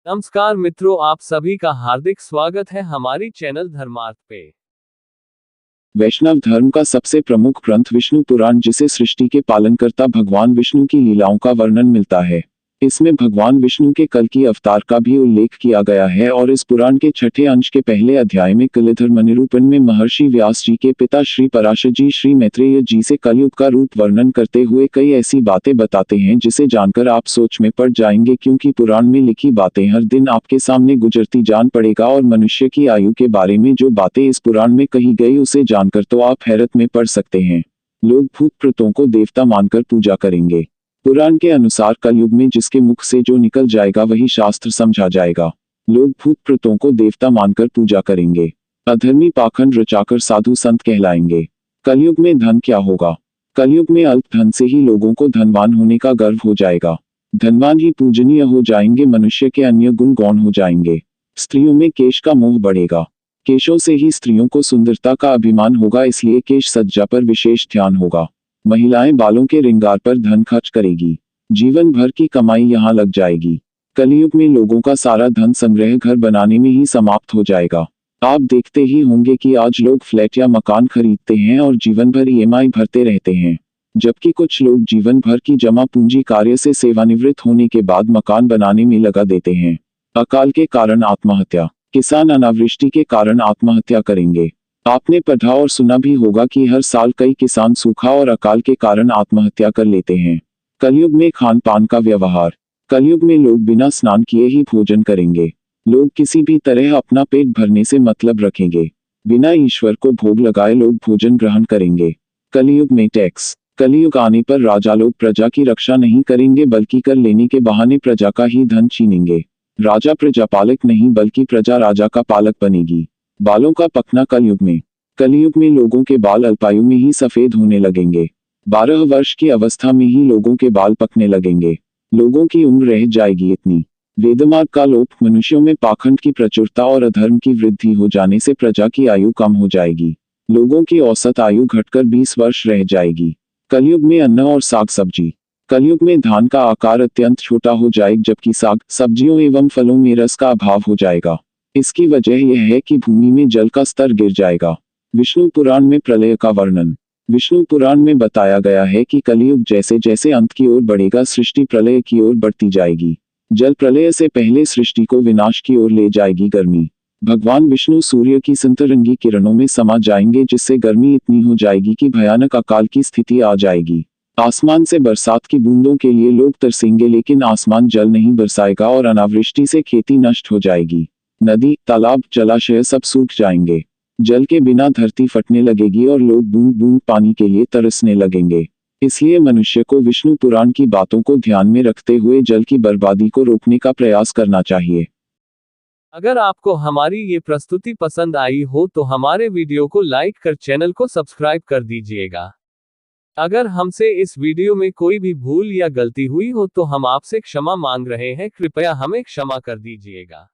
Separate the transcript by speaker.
Speaker 1: नमस्कार मित्रों, आप सभी का हार्दिक स्वागत है हमारी चैनल धर्मार्थ पे।
Speaker 2: वैष्णव धर्म का सबसे प्रमुख ग्रंथ विष्णु पुराण, जिसे सृष्टि के पालनकर्ता भगवान विष्णु की लीलाओं का वर्णन मिलता है। इसमें भगवान विष्णु के कल की अवतार का भी उल्लेख किया गया है और इस पुराण के छठे अंश के पहले अध्याय में कलिधर्म निरूपण में महर्षि व्यास जी के पिता श्री पराशर जी श्री मैत्रेय जी से कलयुग का रूप वर्णन करते हुए कई ऐसी बातें बताते हैं जिसे जानकर आप सोच में पड़ जाएंगे, क्योंकि पुराण में लिखी बातें हर दिन आपके सामने गुजरती जान पड़ेगा और मनुष्य की आयु के बारे में जो बातें इस पुराण में कही गई उसे जानकर तो आप हैरत में पड़ सकते हैं। लोग भूत प्रेतों को देवता मानकर पूजा करेंगे। पुराण के अनुसार कलयुग में जिसके मुख से जो निकल जाएगा वही शास्त्र समझा जाएगा। लोग भूत प्रेतों को देवता मानकर पूजा करेंगे। अधर्मी पाखंड रचाकर साधु संत कहलाएंगे। कलयुग में धन क्या होगा? कलयुग में अल्प धन से ही लोगों को धनवान होने का गर्व हो जाएगा। धनवान ही पूजनीय हो जाएंगे, मनुष्य के अन्य गुण गौण हो जाएंगे। स्त्रियों में केश का मोह बढ़ेगा। केशों से ही स्त्रियों को सुंदरता का अभिमान होगा, इसलिए केश सज्जा पर विशेष ध्यान होगा। महिलाएं बालों के श्रृंगार पर धन खर्च करेगी। जीवन भर की कमाई यहां लग जाएगी। कलयुग में लोगों का सारा धन संग्रह घर बनाने में ही समाप्त हो जाएगा। आप देखते ही होंगे कि आज लोग फ्लैट या मकान खरीदते हैं और जीवन भर ईएमआई भरते रहते हैं, जबकि कुछ लोग जीवन भर की जमा पूंजी कार्य से सेवानिवृत्त होने के बाद मकान बनाने में लगा देते हैं। अकाल के कारण आत्महत्या। किसान अनावृष्टि के कारण आत्महत्या करेंगे। आपने पढ़ा और सुना भी होगा कि हर साल कई किसान सूखा और अकाल के कारण आत्महत्या कर लेते हैं। कलयुग में खान पान का व्यवहार। कलयुग में लोग बिना स्नान किए ही भोजन करेंगे। लोग किसी भी तरह अपना पेट भरने से मतलब रखेंगे। बिना ईश्वर को भोग लगाए लोग भोजन ग्रहण करेंगे। कलयुग में टैक्स। कलयुग आने पर राजा लोग प्रजा की रक्षा नहीं करेंगे, बल्कि कर लेने के बहाने प्रजा का ही धन छीनेंगे। राजा प्रजा पालक नहीं, बल्कि प्रजा राजा का पालक बनेगी। बालों का पकना कलयुग में। कलयुग में लोगों के बाल अल्पायु में ही सफेद होने लगेंगे। 12 वर्ष की अवस्था में ही लोगों के बाल पकने लगेंगे। लोगों की उम्र रह जाएगी इतनी। वेदमार्ग का लोप। मनुष्यों में पाखंड की प्रचुरता और अधर्म की वृद्धि हो जाने से प्रजा की आयु कम हो जाएगी। लोगों की औसत आयु घटकर 20 वर्ष रह जाएगी। कलयुग में अन्न और साग सब्जी। कलयुग में धान का आकार अत्यंत छोटा हो जाएगा, जबकि साग सब्जियों एवं फलों में रस का अभाव हो जाएगा। इसकी वजह यह है कि भूमि में जल का स्तर गिर जाएगा। विष्णु पुराण में प्रलय का वर्णन। विष्णु पुराण में बताया गया है कि कलयुग जैसे जैसे अंत की ओर बढ़ेगा, सृष्टि प्रलय की ओर बढ़ती जाएगी। जल प्रलय से पहले सृष्टि को विनाश की ओर ले जाएगी गर्मी। भगवान विष्णु सूर्य की संतरंगी किरणों में समा जाएंगे, जिससे गर्मी इतनी हो जाएगी कि भयानक अकाल की स्थिति आ जाएगी। आसमान से बरसात की बूंदों के लिए लोग तरसेंगे, लेकिन आसमान जल नहीं बरसाएगा और अनावृष्टि से खेती नष्ट हो जाएगी। नदी, तालाब, जलाशय सब सूख जाएंगे। जल के बिना धरती फटने लगेगी और लोग बूंद बूंद पानी के लिए तरसने लगेंगे। इसलिए मनुष्य को विष्णु पुराण की बातों को ध्यान में रखते हुए जल की बर्बादी को रोकने का प्रयास करना चाहिए।
Speaker 1: अगर आपको हमारी ये प्रस्तुति पसंद आई हो तो हमारे वीडियो को लाइक कर चैनल को सब्सक्राइब कर दीजिएगा। अगर हमसे इस वीडियो में कोई भी भूल या गलती हुई हो तो हम आपसे क्षमा मांग रहे हैं, कृपया हमें क्षमा कर दीजिएगा।